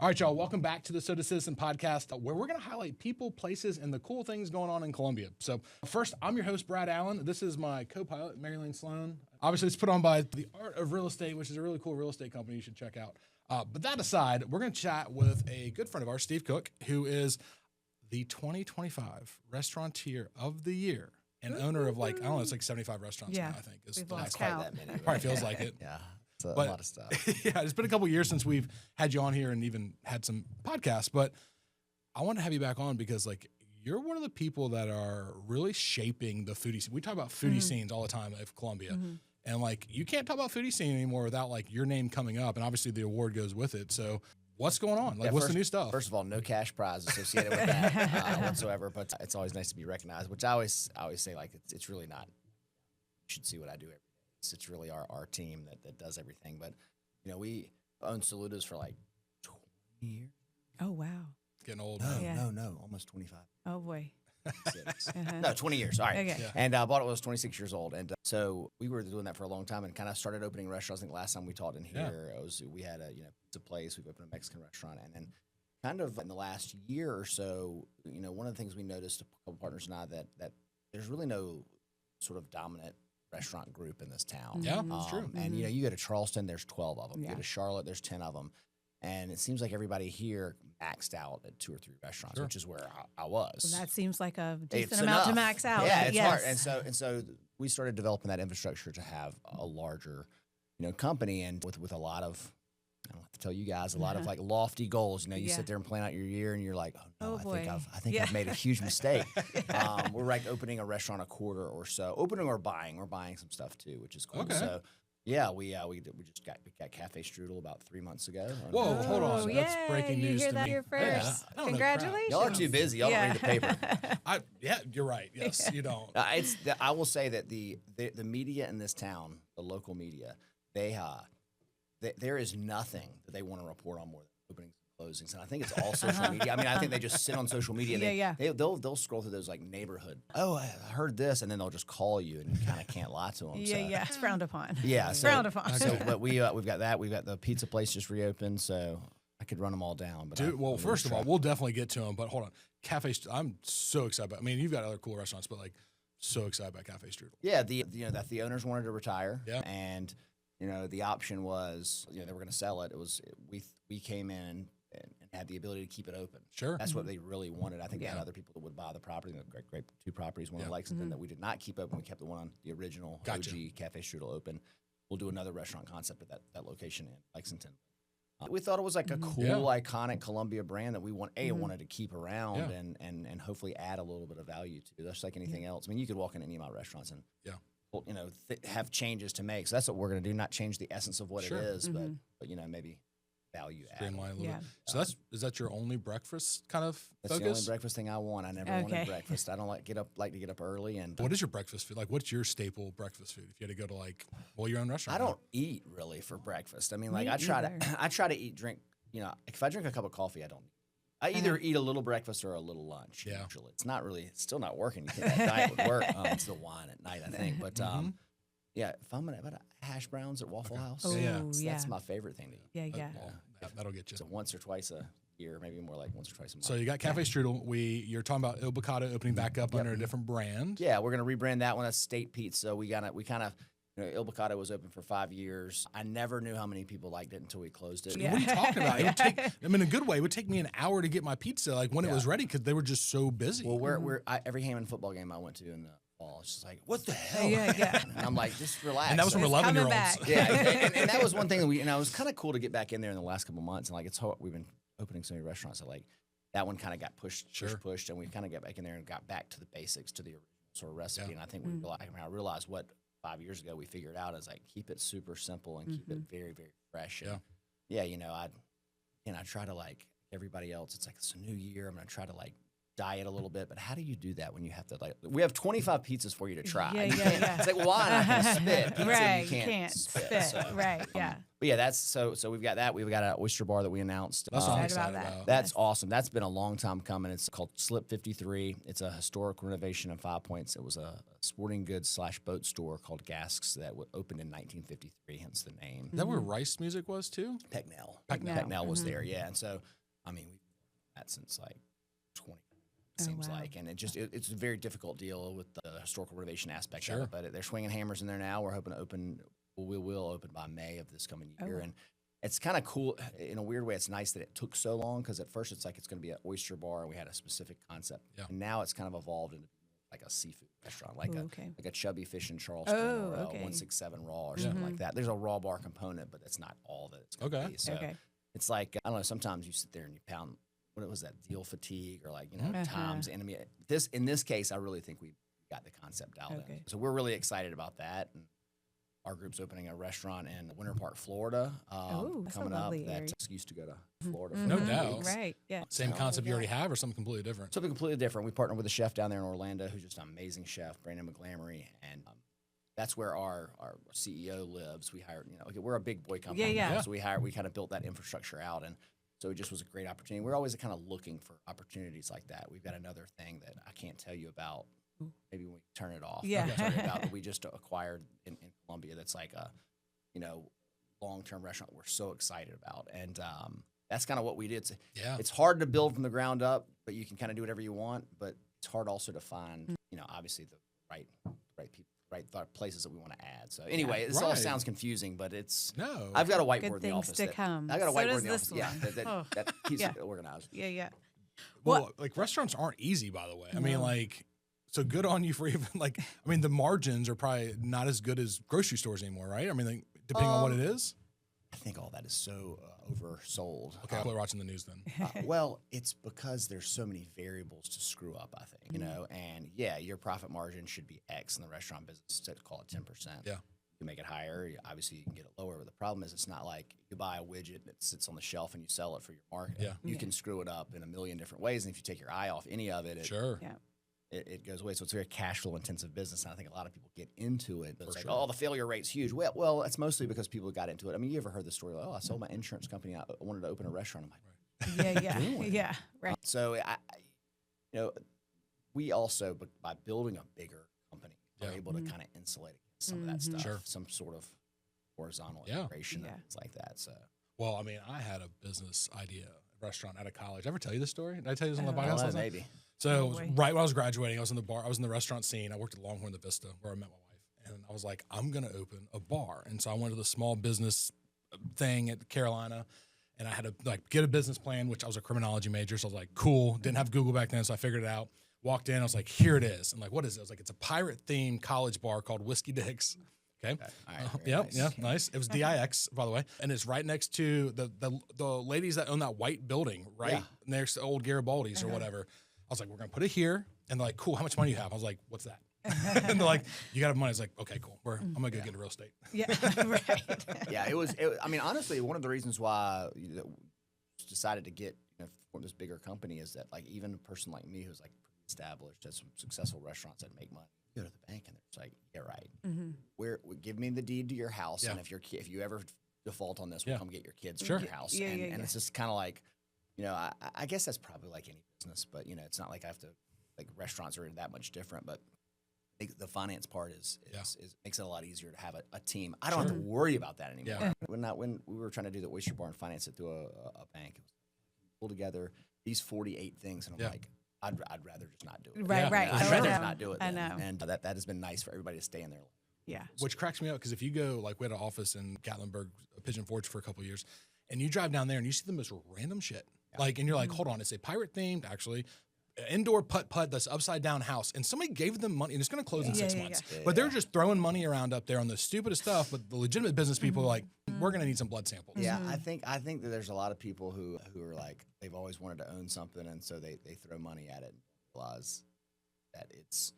All right, y'all, welcome back to the Soda Citizen podcast, where we're going to highlight people, places, and the cool things going on in Columbia. So first, I'm your host, Brad Allen. This is my co-pilot, Marilyn Sloan. Obviously, it's put on by The Art of Real Estate, which is a really cool real estate company you should check out. But that aside, we're going to chat with a good friend of ours, Steve Cook, who is the 2025 Restauranteur of the Year and owner of, like, I don't know, it's like 75 restaurants now, I think. We've lost count. That many, Probably feels like it. Yeah. A lot of stuff. Yeah, it's been a couple of years since we've had you on here and even had some podcasts, but I want to have you back on because, like, you're one of the people that are really shaping the foodie scene. We talk about foodie scenes all the time at Columbia, and, like, you can't talk about foodie scene anymore without, like, your name coming up, and obviously the award goes with it. So what's going on? Like, what's the new stuff? First of all, no cash prize associated with that whatsoever, but it's always nice to be recognized, which I always say, like, it's really not. You should see what I do every day. It's really our team that does everything. But, you know, we own Saludas for like 20 years. Oh, wow. Getting old. No, almost 25. Oh, boy. No, 20 years. All right. Okay. Yeah. And I bought it when I was 26 years old. And so we were doing that for a long time and kind of started opening restaurants. I think last time we taught in here, we had a pizza place. We've opened a Mexican restaurant. And then kind of in the last year or so, one of the things we noticed, a couple partners and I, that there's really no sort of dominant restaurant group in this town. Yeah, that's true. And, you go to Charleston, there's 12 of them. Yeah. You go to Charlotte, there's 10 of them. And it seems like everybody here maxed out at 2 or 3 restaurants, which is where I was. Well, that seems like a decent It's amount to enough. max out. Yeah, it's hard. Yes. And so we started developing that infrastructure to have a larger, company, and with a lot of, I don't have to tell you guys, a lot of like lofty goals. You sit there and plan out your year, and you're like, oh no, I think I've made a huge mistake. We're like opening a restaurant a quarter or so, opening or buying. We're buying some stuff too, which is cool. Okay. So yeah, we just got Cafe Strudel about 3 months ago. Whoa, hold on. Oh, That's breaking you news hear to that me. here first. Yeah, I don't know Congratulations. Y'all are too busy. Y'all don't read the paper. Yeah, you're right. Yes, you don't. I will say that the media in this town, the local media, there is nothing that they want to report on more than openings and closings, and I think it's all social media. I mean, I think they just sit on social media. They'll scroll through those like neighborhood. Oh, I heard this, and then they'll just call you, and you kind of can't lie to them. It's frowned upon. Yeah, It's frowned upon. So, but we've got that. We've got the pizza place just reopened, so I could run them all down. But Dude, first of all, we'll definitely get to them, but hold on. I'm so excited about. I mean, you've got other cool restaurants, but like, so excited about Cafe Strudel. Yeah, that the owners wanted to retire. Yeah. And the option was, they were going to sell it. It was we came in and had the ability to keep it open. Sure. That's what they really wanted. I think they had other people that would buy the property. Great 2 properties, one in Lexington that we did not keep open. We kept the one on the original OG Cafe Strudel open. We'll do another restaurant concept at that location in Lexington. We thought it was like a cool, iconic Columbia brand that we wanted to keep around and hopefully add a little bit of value to. That's like anything else. I mean, you could walk in any of my restaurants and have changes to make. So that's what we're going to do. Not change the essence of what it is, but maybe value add. Streamline a little bit. So is that your only breakfast kind of That's focus? the only breakfast thing I want. I never wanted breakfast. I don't like to get up early. And what is your breakfast food? Like, what's your staple breakfast food? If you had to go to your own restaurant. I don't eat really for breakfast. I mean, like I try to drink. If I drink a cup of coffee, I don't. I either eat a little breakfast or a little lunch. Yeah. Usually, it's still not working. You think that diet would work? It's the wine at night, I think. But yeah, if I'm gonna have hash browns at Waffle House, that's my favorite thing to eat. Yeah. That'll get you. So once or twice a year, maybe more like once or twice a month. So you got Cafe Strudel. You're talking about Il Boccato opening back up under a different brand. Yeah, we're gonna rebrand that one. That's State Pizza. We kind of. Il Boccato was open for 5 years. I never knew how many people liked it until we closed it. What are you talking about? It would take, in a good way, it would take me an hour to get my pizza, like when it was ready, because they were just so busy. Well, every Hammond football game I went to in the fall, it's just like, what the hell? Yeah. And I'm like, just relax. And that was from 11-year-olds. Yeah, and that was one thing that it was kind of cool to get back in there in the last couple months. And like, we've been opening so many restaurants, so like that one kind of got pushed, and we kind of got back in there and got back to the basics, to the original sort of recipe. And I think I realized what 5 years ago we figured out is like keep it super simple and keep it very, very fresh. And I try to, like everybody else, it's like it's a new year. I'm gonna try to like diet a little bit, but how do you do that when you have to we have 25 pizzas for you to try? Yeah, And you yeah, can't- yeah. It's like, well, I'm not going to spit. Pizza, Right, you can't spit. So, right, yeah. but yeah, that's so we've got that. We've got an Oyster Bar that we announced. That's what I'm Excited excited about about. that. That's Yes. awesome. That's been a long time coming. It's called Slip 53. It's a historic renovation in 5 Points. It was a sporting goods / boat store called Gasks that opened in 1953, hence the name. Is that where Rice Music was too? Pecknell. Pecknell. Pecknell was there, yeah. And so, I mean, we've done that since like 20. Seems wow. like, and it's a very difficult deal with the historical renovation aspect of Sure. it. But they're swinging hammers in there now. We're hoping to open. We will open by May of this coming year, and it's kind of cool in a weird way. It's nice that it took so long because at first it's like it's going to be an oyster bar, and we had a specific concept, and now it's kind of evolved into like a seafood restaurant, like a Chubby Fish in Charleston or a 167 Raw or something like that. There's a raw bar component, but that's not all that it's going to be. So it's like I don't know. Sometimes you sit there and you pound. What was that, deal fatigue or like, Tom's enemy. In this case, I really think we got the concept dialed in. So we're really excited about that. And our group's opening a restaurant in Winter Park, Florida, coming up. That used to go to Florida. For No a few doubt. weeks. Right, yeah. Same concept you already have, or something completely different? Something completely different. We partnered with a chef down there in Orlando who's just an amazing chef, Brandon McGlamory, and that's where our CEO lives. We hired, we're a big boy company. Yeah. So we kind of built that infrastructure out, and so it just was a great opportunity. We're always kind of looking for opportunities like that. We've got another thing that I can't tell you about. Maybe when we turn it off. Yeah. I can tell you about that we just acquired in Columbia. That's like a, long-term restaurant we're so excited about. And that's kind of what we did. It's hard to build from the ground up, but you can kind of do whatever you want. But it's hard also to find, obviously the right people. Places that we want to add. So anyway, this all sounds confusing, but no. I've got a whiteboard Good in the office. things to come. I got a So whiteboard does in the this office. Yeah, one. that keeps it organized. Yeah. Well, like restaurants aren't easy, by the way. I mean, like, so good on you for even the margins are probably not as good as grocery stores anymore, right? I mean, like, depending on what it is. I think all that is so oversold. Okay, I'll watching the news then. Well, it's because there's so many variables to screw up, I think, and your profit margin should be X in the restaurant business, to call it 10%. Yeah. You can make it higher. Obviously, you can get it lower, but the problem is it's not like you buy a widget that sits on the shelf and you sell it for your market. Yeah. You can screw it up in a million different ways, and if you take your eye off any of it, it goes away. So it's a very cash flow intensive business, and I think a lot of people get into it. But it's like, oh, the failure rate's huge. Well, it's mostly because people got into it. I mean, you ever heard the story? Like, I sold my insurance company. I wanted to open a restaurant. I'm like, Yeah, right. So we also, by building a bigger company, are able to kind of insulate against some of that stuff. Some sort of horizontal integration and things like that. So. Well, I mean, I had a business idea, a restaurant out of college. Ever tell you this story? Did I tell you this on the podcast last night? Maybe. So right when I was graduating, I was in the restaurant scene. I worked at Longhorn the Vista where I met my wife, and I was like, I'm gonna open a bar. And so I went to the small business thing at Carolina, and I had to get a business plan, which I was a criminology major, so I was like, cool. Didn't have Google back then, so I figured it out. Walked in, I was like, here it is. And like, what is it? I was like, it's a pirate themed college bar called Whiskey Dick's. Okay. All right, nice. Nice. It was DIX, by the way, and it's right next to the ladies that own that white building, right next to old Garibaldi's or whatever. I was like, we're gonna put it here, and they're like, cool. How much money do you have? I was like, what's that? And they're like, you got to have money. I was like, okay, cool. I'm gonna go get into real estate. Yeah, right. Yeah, it was. I mean, honestly, one of the reasons why decided to get for this bigger company is that even a person like me who's pretty established, has some successful restaurants that make money, go to the bank and it's like, yeah, right. Give me the deed to your house, and if you ever default on this, we'll come get your kids from your house. And it's just kind of like, I guess that's probably like any business, but it's not like I have to restaurants are that much different, but I think the finance part is makes it a lot easier to have a team. I don't have to worry about that anymore. Yeah. When we were trying to do the Oyster Bar and finance it through a bank, it was pull together these 48 things, and I'm like, I'd rather just not do it. Right. I'd rather just not do it. I know. And that has been nice for everybody to stay in there. Yeah. Which cracks me up because if you go, we had an office in Gatlinburg, Pigeon Forge for a couple of years, and you drive down there and you see the most random shit. And you're like, hold on, it's a pirate themed, actually, indoor putt that's upside down house, and somebody gave them money, and it's going to close in 6 months. But they're just throwing money around up there on the stupidest stuff. But the legitimate business people are like, we're going to need some blood samples. Yeah, I think that there's a lot of people who are like, they've always wanted to own something, and so they throw money at it and realize that it's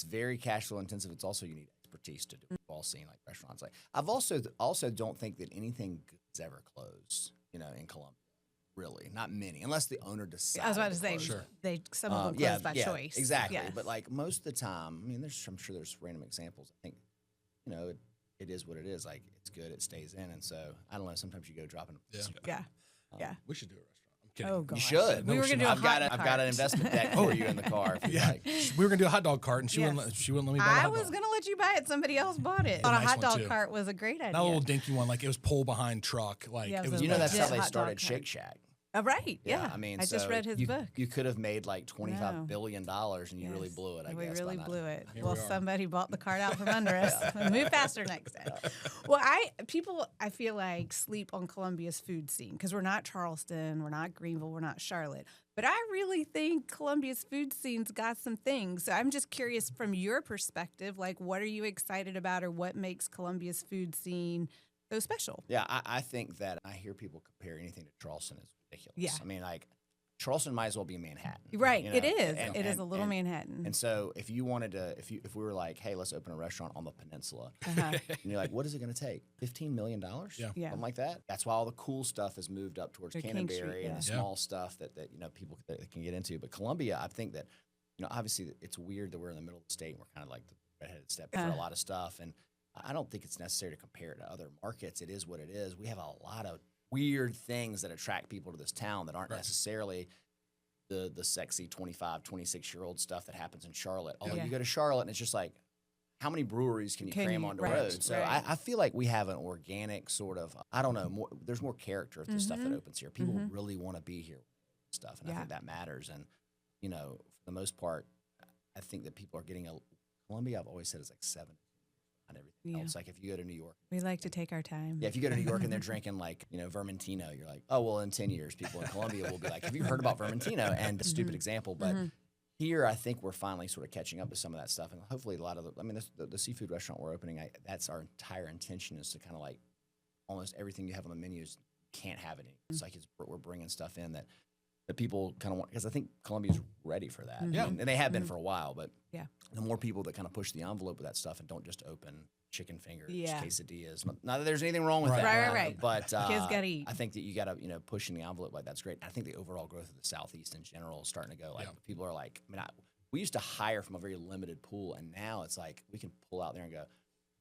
very cash flow intensive. It's also, you need expertise to do it. We've all seen restaurants. I've also don't think that anything good's ever closed, in Columbia. really, not many, unless the owner decides. I was about to say, Sure. some of them close by choice. Exactly. Yes. But like most of the time, I mean, I'm sure there's random examples. I think, it is what it is. Like it's good, it stays in, and so I don't know. Sometimes you go dropping. Yeah. We should do a restaurant. I'm kidding. Oh, gosh. You should. We were going to do a I've got an investment deck for you in the car. If you like. We were gonna do a hot dog cart, and she Yes. wouldn't. She wouldn't let me buy the I hot was dog. going to let you buy it. Somebody else bought it. Thought nice a hot one, dog too. cart was a great idea. Not a little dinky one, like it was pull behind truck. Like Yeah, it it was was. a That's how legit they hot started dog Shake cart. Shack. Right. Yeah. I mean, I just so read his book. You could have made like No. $25 billion, and you really blew it. I we guess really by not- blew it. Here Well, we are. somebody bought the cart out from under us. Move faster next time. Well, I feel like sleep on Columbia's food scene because we're not Charleston, we're not Greenville, we're not Charlotte. But I really think Columbia's food scene's got some things. So I'm just curious from your perspective, like what are you excited about or what makes Columbia's food scene so special? Yeah, I think that I hear people compare anything to Charleston is ridiculous. Yeah. I mean, like Charleston might as well be Manhattan. Right. you know? It is. And- It is and- a little and- Manhattan. And so if you wanted to, if we were like, hey, let's open a restaurant on the peninsula, Uh-huh. and you're like, what is it going to take? $15 million? Yeah. Yeah. Something like that. That's why all the cool stuff has moved up towards To King Canterbury Street, and yeah. the small stuff that people that can get into. But Columbia, I think that, obviously it's weird that we're in the middle of the state and we're kind of like the redheaded step for a lot of stuff. And I don't think it's necessary to compare it to other markets. It is what it is. We have a lot of weird things that attract people to this town that aren't necessarily the sexy 25, 26-year-old stuff that happens in Charlotte. Although Yeah. you go to Charlotte and it's just like, how many breweries can you cram on the right, road? So right. I feel like we have an organic sort of, I don't know, there's more character to the stuff that opens here. People really want to be here with stuff, and I think that matters. And, for the most part, I think that people are getting Columbia, I've always said, is like 7 on everything else. Like if you go to New York. We like to take our time. Yeah, if you go to New York and they're drinking like, Vermentino, you're like, oh, well, in 10 years, people in Columbia will be like, have you heard about Vermentino? And a stupid example, but here I think we're finally sort of catching up to some of that stuff. And hopefully a lot of the seafood restaurant we're opening, that's our entire intention is to kind of like almost everything you have on the menus can't have it. It's like we're bringing stuff in that people kind of want, because I think Columbia's ready for that. Yeah. And they have been for a while, but Yeah. the more people that kind of push the envelope with that stuff and don't just open chicken fingers, Yeah. quesadillas. Not that there's anything wrong with that. Right. But Kids gotta eat. I think that you got to, pushing the envelope like that's great. I think the overall growth of the Southeast in general is starting to go. Like people are like, we used to hire from a very limited pool, and now it's like we can pull out there and go,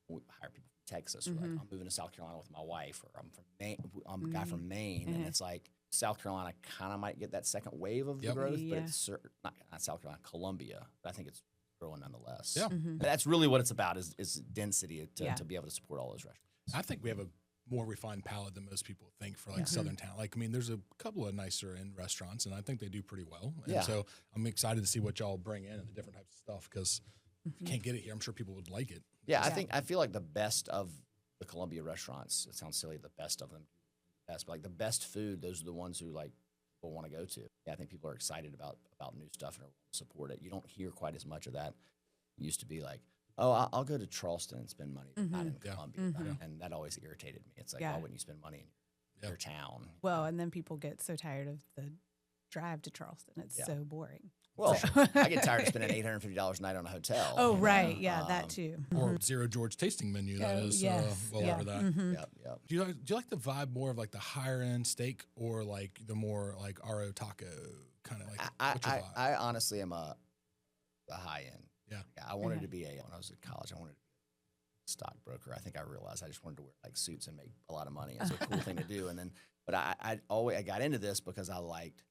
we hire people from Texas, or like I'm moving to South Carolina with my wife, or I'm from Maine, I'm a guy from Maine, and it's like South Carolina kind of might get that second wave of the growth, but it's not South Carolina, Columbia, but I think it's growing nonetheless. Yeah. But that's really what it's about is density to be able to support all those restaurants. I think we have a more refined palate than most people think for like Southern town. Like, there's a couple of nicer in restaurants, and I think they do pretty well. And so I'm excited to see what y'all bring in and the different types of stuff, because if you can't get it here, I'm sure people would like it. Yeah, I feel like the best of the Columbia restaurants, it sounds silly, the best of them, but like the best food, those are the ones who like people want to go to. Yeah, I think people are excited about new stuff and support it. You don't hear quite as much of that. It used to be like, oh, I'll go to Charleston and spend money, but not in Columbia. And that always irritated me. It's like, why wouldn't you spend money in your town? Well, and then people get so tired of the drive to Charleston. It's so boring. Well, I get tired of spending $850 a night on a hotel. Oh, right. Yeah, that too. Or Zero George tasting menu, that is well over that. Yep. Do you like the vibe more of like the higher end steak, or like the more like RO taco kind of like? What's your vibe? I honestly am the high end. Yeah. I wanted to be when I was in college, I wanted to be a stockbroker. I think I realized I just wanted to wear like suits and make a lot of money. It's a cool thing to do. And then, but I got into this because I liked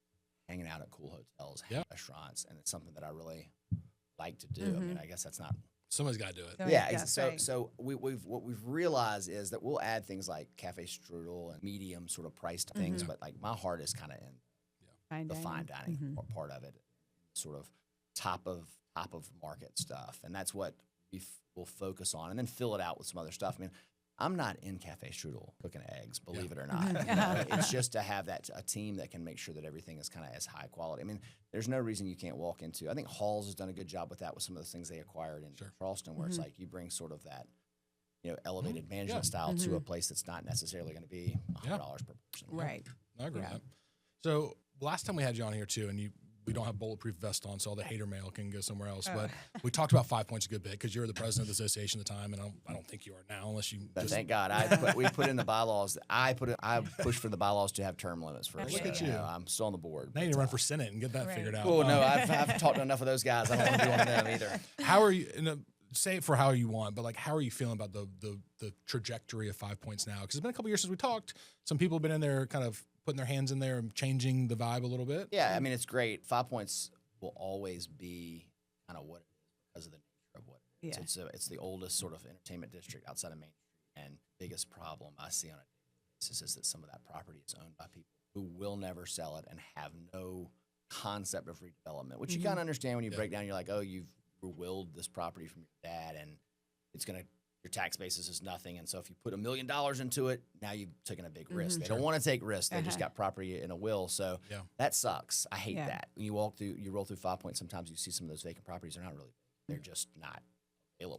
hanging out at cool hotels, restaurants, and it's something that I really like to do. I mean, I guess that's not. Somebody's got to do it. So what we've realized is that we'll add things like Cafe Strudel and medium sort of priced things, but like my heart is kind of in the fine dining part of it, sort of top of market stuff, and that's what we'll focus on, and then fill it out with some other stuff. I mean, I'm not in Cafe Strudel cooking eggs, believe it or not. It's just to have a team that can make sure that everything is kind of as high quality. I mean, there's no reason you can't walk into. I think Halls has done a good job with that with some of the things they acquired in Charleston, where it's like you bring sort of that, elevated management style to a place that's not necessarily going to be $100 per person. Right. I agree with that. So last time we had you on here too, and you we don't have bulletproof vest on, so all the hater mail can go somewhere else. But we talked about 5 points a good bit because you're the president of the association at the time, and I don't think you are now, unless you. But thank God, we put in the bylaws. I pushed for the bylaws to have term limits for. Look at you. I'm still on the board. Now you need to run for Senate and get that figured out. Oh no, I've talked to enough of those guys. I don't want to be one of them either. How are you? Say it for how you want, but like, how are you feeling about the trajectory of 5 points now? Because it's been a couple years since we talked. Some people have been in there, kind of putting their hands in there and changing the vibe a little bit. Yeah, I mean, it's great. 5 points will always be kind of what it is because of the nature of what it is. Yeah. It's the oldest sort of entertainment district outside of Main Street, and biggest problem I see on a daily basis is that some of that property is owned by people who will never sell it and have no concept of redevelopment, which you kind of understand when you break down. You're like, oh, you've willed this property from your dad, and it's gonna. Your tax basis is nothing, and so if you put $1 million into it, now you've taken a big risk. They don't want to take risks; they just got property in a will, so that sucks. I hate that. When you roll through 5 points, sometimes you see some of those vacant properties. They're not really; they're just not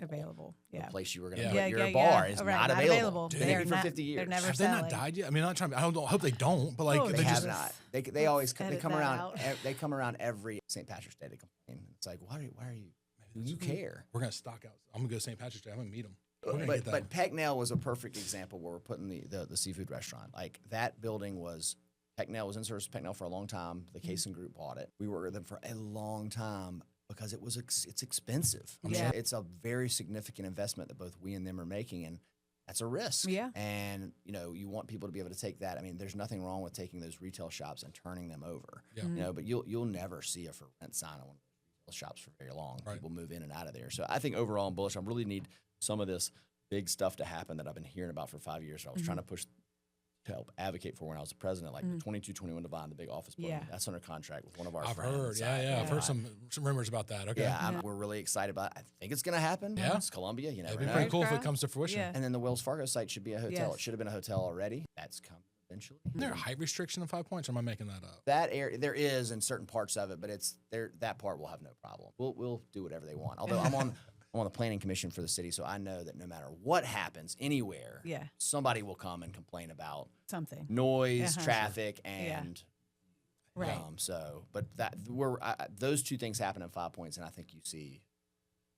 available. Yeah, the place you were going to put your bar is not available. Been empty for 50 years. Have they not died yet? I mean, I'm not trying. I hope they don't, but like they have not. They always come around. They come around every St. Patrick's Day to complain. It's like, why are you? Do you care? We're gonna stock out. I'm gonna go to St. Patrick's Day. I'm gonna meet them. But Pecknail was a perfect example where we're putting the seafood restaurant. Like that building was Pecknail was in service with Pecknail for a long time. The Cason Group bought it. We worked with them for a long time because it's expensive. I mean, it's a very significant investment that both we and them are making, and that's a risk. Yeah. And you want people to be able to take that. I mean, there's nothing wrong with taking those retail shops and turning them over. Yeah. But you'll never see a for rent sign on one of those retail shops for very long. Right. People move in and out of there. So I think overall I'm bullish. I really need some of this big stuff to happen that I've been hearing about for 5 years. I was trying to push to help advocate for when I was the president, like the 2221 Divine, the big office building. Yeah. That's under contract with one of our friends. I've heard some rumors about that. Okay. Yeah, we're really excited about it. I think it's going to happen. Yeah. It's Columbia. You never know. It'd be pretty cool if it comes to fruition. Yeah. And then the Wells Fargo site should be a hotel. Yes. It should have been a hotel already. That's coming eventually. Is there a height restriction of 5 points, or am I making that up? That area, there is in certain parts of it, but that part will have no problem. We'll do whatever they want. Although I'm on the planning commission for the city, so I know that no matter what happens anywhere, somebody will come and complain about something, noise, traffic, and but those two things happen in 5 points, and I think you see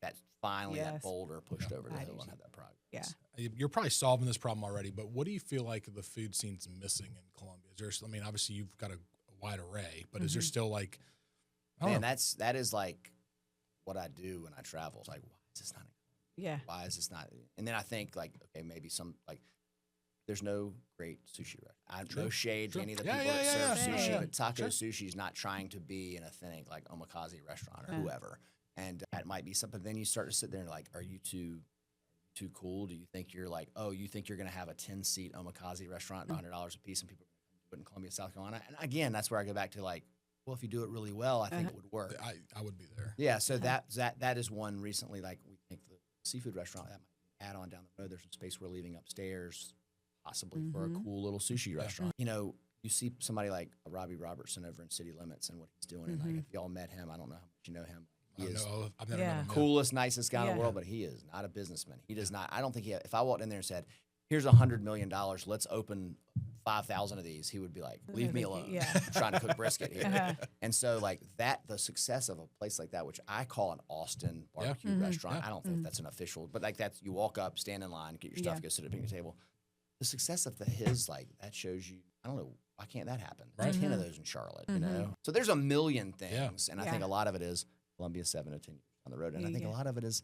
that finally that boulder pushed over the hill and have that progress. Yeah, you're probably solving this problem already, but what do you feel like the food scene's missing in Columbia? Is there? I mean, obviously you've got a wide array, but is there still like? That is like what I do when I travel. It's like, why is this not? Why is this not? And then I think like, okay, maybe some like. There's no great sushi restaurant. No shade to any of the people that serve sushi, but Taco Sushi is not trying to be an authentic like omakase restaurant or whoever. And that might be something. Then you start to sit there and like, are you too cool? Do you think you're like, you think you're going to have a 10-seat omakase restaurant, $100 a piece, and people are going to do it in Columbia, South Carolina? And again, that's where I go back to like, well, if you do it really well, I think it would work. I would be there. Yeah. So that is one recently. Like we think the seafood restaurant that might add on down the road. There's some space we're leaving upstairs, possibly for a cool little sushi restaurant. You see somebody like Robbie Robertson over in City Limits and what he's doing. And like, if y'all met him, I don't know how much you know him. He is I've never met him. Coolest, nicest guy in the world, but he is not a businessman. He does not. I don't think if I walked in there and said, "Here's $100 million, let's open 5,000 of these," he would be like, "Leave me alone. I'm trying to cook brisket here." And so like the success of a place like that, which I call an Austin barbecue restaurant. I don't think that's an official, but like you walk up, stand in line, get your stuff, go sit at your table. The success of his like that shows you. I don't know. Why can't that happen? There's 10 of those in Charlotte, you know. So there's a million things, and I think a lot of it is Columbia 7 to 10 years on the road, and I think a lot of it is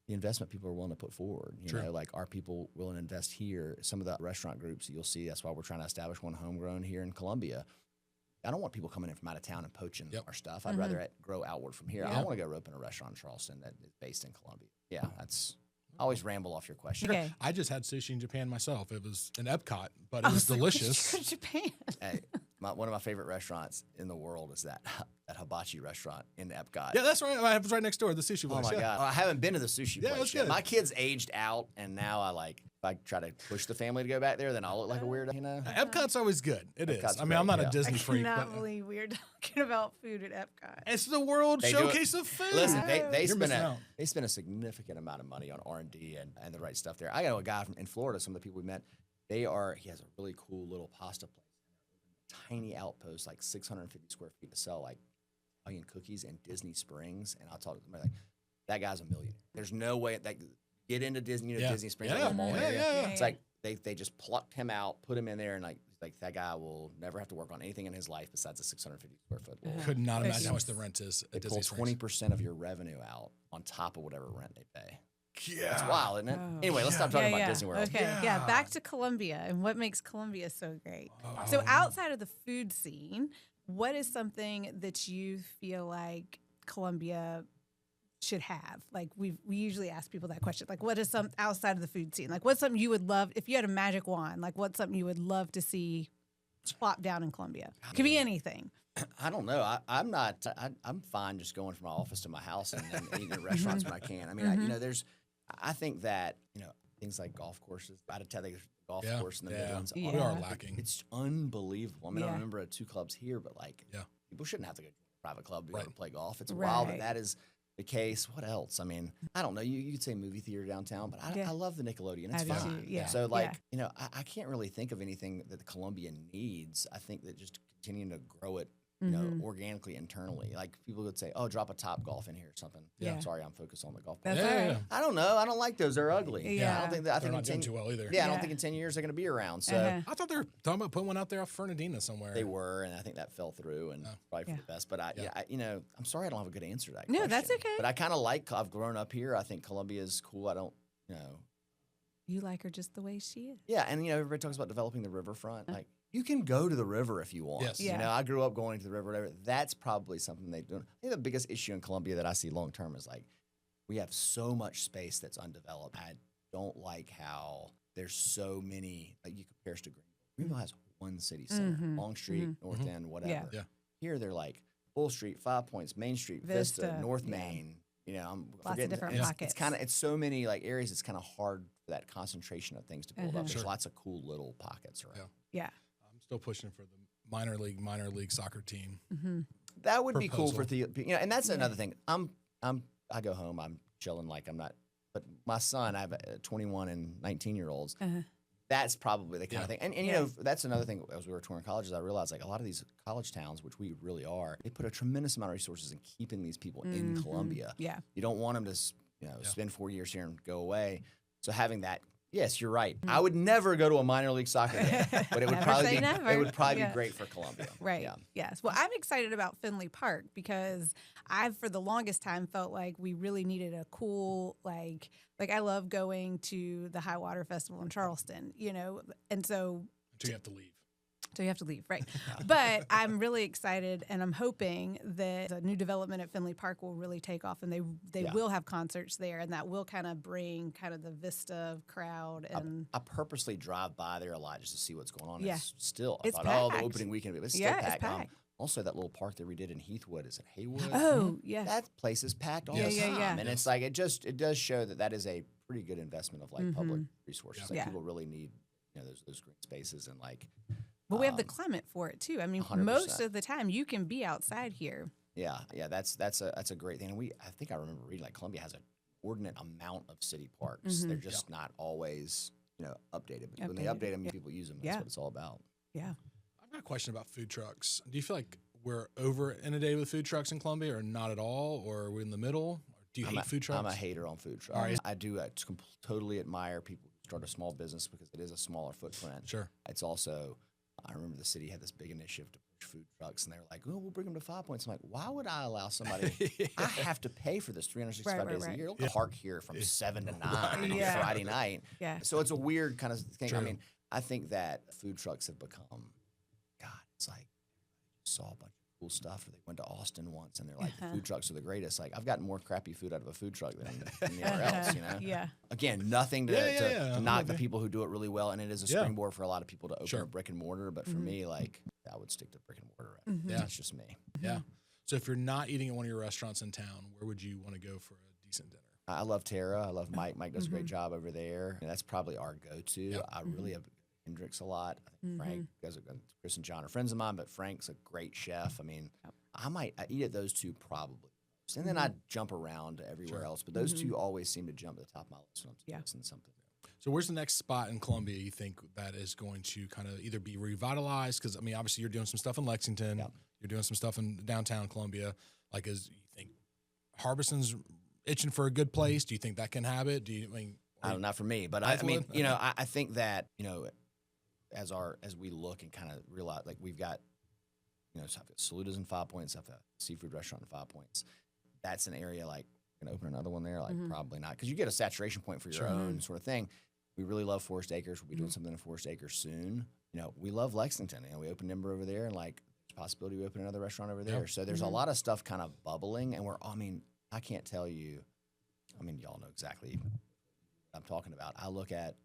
the investment people are willing to put forward. You know, like are people willing to invest here? Some of the restaurant groups you'll see. That's why we're trying to establish one homegrown here in Columbia. I don't want people coming in from out of town and poaching our stuff. I'd rather grow outward from here. I want to go open a restaurant in Charleston that is based in Columbia. Yeah, that's. I always ramble off your question. Okay. I just had sushi in Japan myself. It was in Epcot, but it was delicious. Go to Japan. Hey, one of my favorite restaurants in the world is that hibachi restaurant in Epcot. Yeah, that's right. I was right next door, the sushi place. Oh my God. I haven't been to the sushi place yet. Good. My kids aged out, and now if I try to push the family to go back there, then I'll look like a weirdo, you know? Epcot's always good. Epcot's great, I'm not a Disney freak. I cannot believe we're talking about food at Epcot. It's the world showcase of food. Listen, they spend a significant amount of money on R&D and the right stuff there. I got a guy in Florida, some of the people we met, he has a really cool little pasta place. Tiny outpost, like 650 square feet to sell like Italian cookies in Disney Springs, and I'll talk to them like, that guy's a millionaire. There's no way that get into Disney, Disney Springs, like the mall area. It's like they just plucked him out, put him in there, and like that guy will never have to work on anything in his life besides a 650 square foot wall. Could not imagine how much the rent is at They Disney pull Springs. 20% of your revenue out on top of whatever rent they pay. Yeah. That's wild, isn't it? Anyway, let's stop talking about Disney World. Okay, back to Columbia and what makes Columbia so great. So outside of the food scene, what is something that you feel like Columbia should have? Like we usually ask people that question. Like, what is some outside of the food scene? Like, what's something you would love if you had a magic wand? Like, what's something you would love to see plop down in Columbia? Could be anything. I don't know. I'm fine just going from my office to my house and eating at restaurants when I can. I mean, I think that things like golf courses. Out of town, there's a golf course in the Midlands. We are lacking. It's unbelievable. I mean, I remember at 2 clubs here, but people shouldn't have to go to a private club to go to play golf. It's wild that is the case. What else? I mean, I don't know. You could say movie theater downtown, but I love the Nickelodeon. It's fun. So I can't really think of anything that the Columbia needs. I think that just continuing to grow it, organically internally. Like people would say, "Oh, drop a Top Golf in here or something." Yeah. Sorry, I'm focused on the golf. That's right. I don't know. I don't like those. They're ugly. Yeah. I don't think that. They're not doing too well either. Yeah, I don't think in 10 years they're going to be around. So I thought they were talking about putting one out there off Fernandina somewhere. they were, and I think that fell through, and probably for the best. But I'm sorry, I don't have a good answer to that. No, question. that's okay. But I kind of like. I've grown up here. I think Columbia is cool. I don't, You like her just the way she is. Yeah, and everybody talks about developing the riverfront. Like you can go to the river if you want. Yes. Yeah. I grew up going to the river. Whatever. That's probably something they do. I think the biggest issue in Columbia that I see long term is like we have so much space that's undeveloped. I don't like how there's so many. Like you compare us to Greenville. Greenville has one city center: Long Street, North End, whatever. Yeah. Here they're like Bull Street, 5 Points, Main Street, Vista, North Main. I'm lots of different pockets. It's so many like areas. It's kind of hard for that concentration of things to build up. There's lots of cool little pockets around. Yeah. I'm still pushing for the minor league soccer team. That would be cool for the and that's another thing. I go home. I'm chilling like I'm not. But my son, I have 21 and 19-year-olds. That's probably the kind of thing. And that's another thing. As we were touring colleges, I realized like a lot of these college towns, which we really are, they put a tremendous amount of resources in keeping these people in Columbia. Yeah. You don't want them to spend 4 years here and go away. So having that. Yes, you're right. I would never go to a minor league soccer game, but it would probably be great for Columbia. Right. Yeah. Yes. Well, I'm excited about Finley Park because I've for the longest time felt like we really needed a cool like I love going to the High Water Festival in Charleston, and so Until you have to leave. So you have to leave, right? But I'm really excited, and I'm hoping that the new development at Finley Park will really take off, and they will have concerts there, and that will kind of bring kind of the Vista crowd. And I purposely drive by there a lot just to see what's going on. Yeah. It's still, It's the packed. opening weekend, but it's still packed. It's packed. Also, that little park that we did in Heathwood, is it Haywood? Oh, yeah. That place is packed all the time, and it's like it does show that is a pretty good investment of like public resources. Like people really need those green spaces and like. But we have the climate for it too. I mean, 100%. most of the time you can be outside here. Yeah, that's a great thing. And I think I remember reading like Columbia has an inordinate amount of city parks. They're just not always updated. But when they update them, people use them. That's what it's all about. Yeah. I've got a question about food trucks. Do you feel like we're over inundated with food trucks in Columbia, or not at all, or are we in the middle? Or do you hate food trucks? I'm a hater on food trucks. Right. I do totally admire people who start a small business because it is a smaller footprint. Sure. It's also. I remember the city had this big initiative to push food trucks, and they were like, "Oh, we'll bring them to 5 Points." I'm like, "Why would I allow somebody? I have to pay for this 365 days a year. I'll park here from 7 to 9 on Friday night." Yeah. So it's a weird kind of thing. True. I mean, I think that food trucks have become, it's like saw a bunch of cool stuff. Or they went to Austin once, and they're like, "The food trucks are the greatest." Like, I've gotten more crappy food out of a food truck than anywhere else. Yeah. Again, nothing to knock the people who do it really well, and it is a springboard for a lot of people to open a brick and mortar. But for me, like, I would stick to brick and mortar. Yeah. That's just me. Yeah. So if you're not eating at one of your restaurants in town, where would you want to go for a decent dinner? I love Tara. I love Mike. Mike does a great job over there. And that's probably our go-to. Yep. I really have Hendrix a lot. I think Frank, Chris and John are friends of mine, but Frank's a great chef. I mean, I eat at those two probably. And then I jump around everywhere else. But those two always seem to jump to the top of my list when I'm tasting something. So where's the next spot in Columbia you think that is going to kind of either be revitalized? Because, I mean, obviously you're doing some stuff in Lexington. Yep. You're doing some stuff in downtown Columbia. Like, you think Harbison's itching for a good place? Do you think that can have it? Not for me, but I mean, I think that, as we look and kind of realize, like, we've got, Saluta's in 5 Points, I've got a seafood restaurant in 5 Points. That's an area, like, going to open another one there? Like, probably not. Because you get a saturation point for your own sort of thing. We really love Forest Acres. We'll be doing something in Forest Acres soon. We love Lexington. We opened Ember over there, and, like, there's a possibility we open another restaurant over there. So there's a lot of stuff kind of bubbling, and I can't tell you. Y'all know exactly what I'm talking about. I look at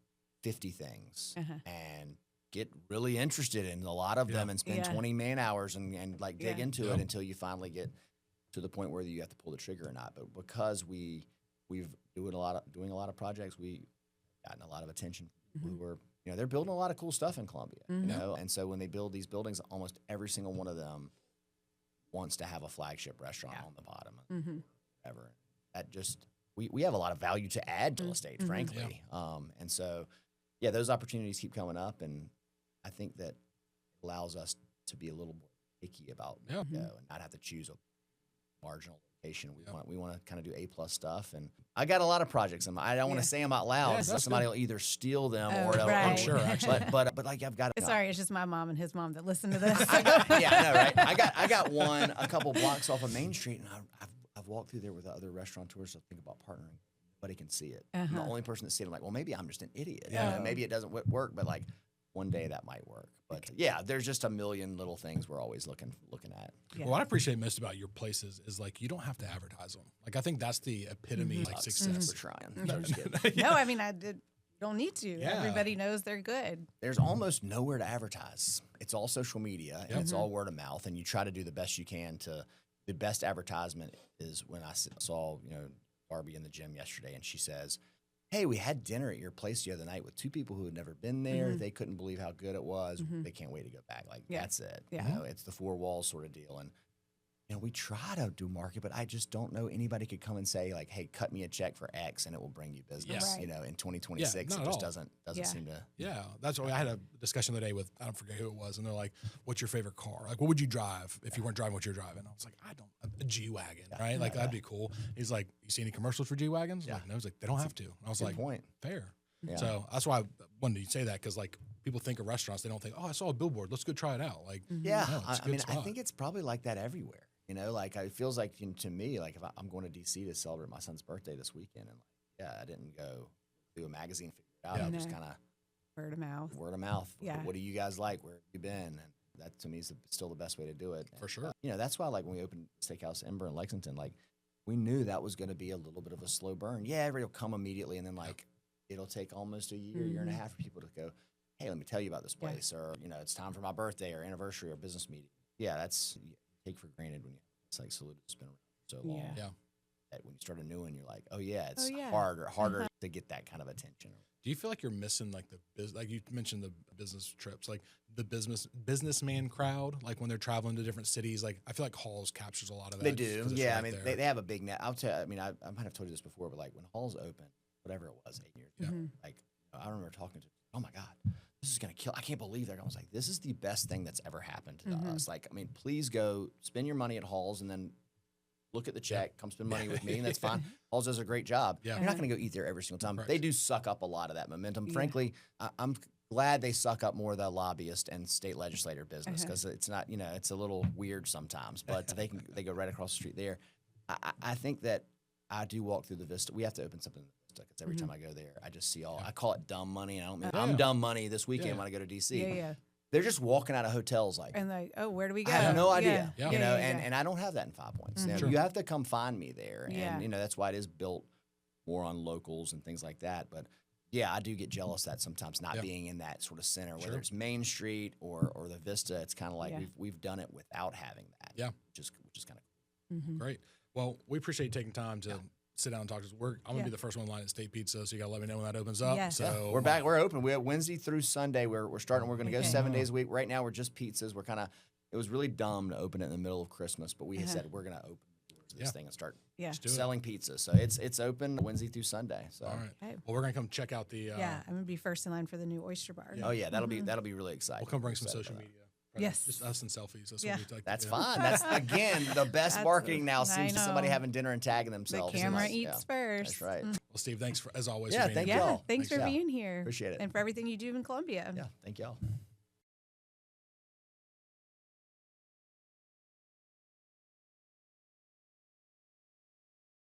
50 things and get really interested in a lot of them and spend 20 man hours and like dig into it until you finally get to the point where you have to pull the trigger or not. But because we've doing a lot of projects, we've gotten a lot of attention from people who are, they're building a lot of cool stuff in Columbia, and so when they build these buildings, almost every single one of them wants to have a flagship restaurant on the bottom. Ever. That just we have a lot of value to add to the state, frankly. And so, those opportunities keep coming up, and I think that allows us to be a little more picky about and not have to choose a marginal location. We want to kind of do A+ stuff, and I got a lot of projects. I don't want to say them out loud, so somebody will either steal them or right. I'm sure, actually. But like I've got. Sorry, it's just my mom and his mom that listen to this. I know, right? I got one a couple blocks off of Main Street, and I've walked through there with other restaurateurs that think about partnering. Nobody can see it. I'm the only person that see it. I'm like, well, maybe I'm just an idiot. Maybe it doesn't work, but like one day that might work. But there's just a million little things we're always looking at. Well, what I appreciate most about your places is like you don't have to advertise them. Like I think that's the epitome of success. We're trying. No, I mean don't need to. Everybody knows they're good. There's almost nowhere to advertise. It's all social media and it's all word of mouth, and you try to do the best you can to. The best advertisement is when I saw Barbie in the gym yesterday, and she says, hey, we had dinner at your place the other night with 2 people who had never been there. They couldn't believe how good it was. They can't wait to go back. Like, that's it. It's the 4 walls sort of deal. And, we try to do market, but I just don't know anybody could come and say, like, hey, cut me a check for X and it will bring you business. In 2026, it just doesn't seem to. Yeah, that's why I had a discussion the other day with, I don't forget who it was, and they're like, what's your favorite car? Like, what would you drive if you weren't driving what you're driving? I was like, a G-Wagon, right? Like, that'd be cool. He's like, you see any commercials for G-Wagons? Like, no. He's like, they don't have to. And I was like, point. Fair. Yeah. So that's why I wanted to say that, because like people think of restaurants, they don't think, oh, I saw a billboard, let's go try it out. Like, no, I think it's probably like that everywhere. Like it feels like to me, like if I'm going to DC to celebrate my son's birthday this weekend, and I didn't go do a magazine, figure it out. I just kind of word of mouth. Yeah. What do you guys like? Where have you been? And that to me is still the best way to do it. For sure. That's why like when we opened Steakhouse Ember in Lexington, like we knew that was going to be a little bit of a slow burn. Yeah, everybody will come immediately, and then like it'll take almost a year and a half for people to go, hey, let me tell you about this place, or it's time for my birthday or anniversary or business meeting. Yeah, that's you take for granted when it's like Saluta's been around for so long. Yeah. That when you start a new one, you're like, oh yeah, it's harder to get that kind of attention. Do you feel like you're missing like like you mentioned the business trips, like the businessman crowd, like when they're traveling to different cities? Like I feel like Halls captures a lot of that. They do, yeah. I mean, they have a big net. I'll tell you. I mean, I might have told you this before, but like when Halls opened, whatever it was, 8 years ago, like I remember talking to, oh my God, this is gonna kill. I can't believe that. I was like, this is the best thing that's ever happened to us. Like, I mean, please go spend your money at Halls and then look at the check, come spend money with me, and that's fine. Halls does a great job. You're not going to go eat there every single time. Right. They do suck up a lot of that momentum. Frankly, I'm glad they suck up more of the lobbyist and state legislator business, because it's not, it's a little weird sometimes, but they go right across the street there. I think that I do walk through the Vista. We have to open something in the Vista, because every time I go there, I just see I call it dumb money, and I don't mean I'm dumb money this weekend when I go to DC. They're just walking out of hotels like, and like, oh, where do we go? I have no idea, and I don't have that in 5 Points. You have to come find me there, and that's why it is built more on locals and things like that. But I do get jealous that sometimes not being in that sort of center, whether it's Main Street or the Vista. It's kind of like we've done it without having that. Which is kind of cool. Great. Well, we appreciate you taking time to sit down and talk to us. I'm going to be the first one in line at State Pizza, so you got to let me know when that opens up. Yes. So we're back. We're open. We have Wednesday through Sunday. We're starting. We're going to go 7 days a week. Right now, we're just pizzas. We're kind of. It was really dumb to open it in the middle of Christmas, but we had said we're going to open this thing and start Yeah. selling pizza. So it's open Wednesday through Sunday. So All right. Okay. Well, we're gonna come check out the. Yeah, I'm gonna be first in line for the new Oyster Bar. oh yeah, that'll be really exciting. We'll come bring some Excited social about that. media. Yes. Just us and selfies. That's Yeah. what we like. That's to do. fun. That's again the best That's marketing now I seems to somebody know. having dinner and tagging The themselves. camera Like, eats first. That's right. Well, Steve, thanks as always. Yeah, for being thank here. Yeah, y'all. thanks for Yeah. being here. Appreciate it. And for everything you do in Columbia. Yeah, thank y'all.